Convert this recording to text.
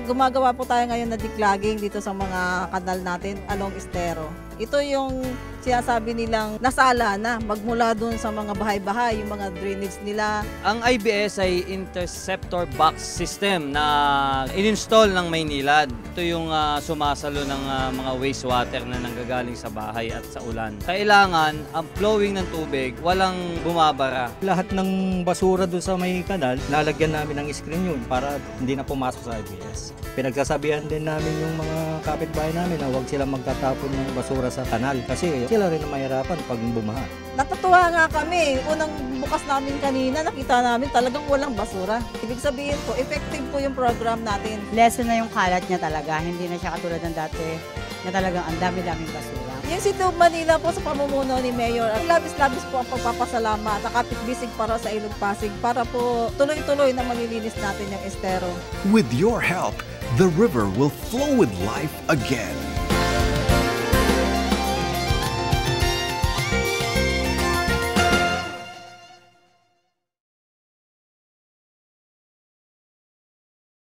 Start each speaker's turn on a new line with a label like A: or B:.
A: gumagawa po tayo ngayon na declogging dito sa mga kanal natin along estero. Ito yung sinasabi nilang nasala na magmula dun sa mga bahay-bahay, yung mga drainage nila.
B: Ang IBS ay interceptor box system na in-install ng Maynilad. Ito yung sumasalo ng mga wastewater na nanggagaling sa bahay at sa ulan. Kailangan ang flowing ng tubig walang bumabara.
C: Lahat ng basura doon sa may kanal, lalagyan namin ng screen yun para hindi na pumasok sa IBS. Pinagsasabihan din namin yung mga kapitbahay namin na huwag silang magtatapon ng basura sa kanal kasi sila rin ang mahirapan pag bumaha.
A: Natutuwa nga kami. Unang bukas namin kanina, nakita namin talagang walang basura. Ibig sabihin po, effective po yung program natin.
D: Lesson na yung kalat niya talaga. Hindi na siya katulad ng dati na talagang ang dami-daming basura.
A: Yung City of Manila po sa pamumuno ni Mayor, labis-labis po ang pagpapasalamat sa kapitbisig para sa Ilog Pasig para po tuloy-tuloy na malilinis natin yung estero.
E: With your help, the river will flow with life again.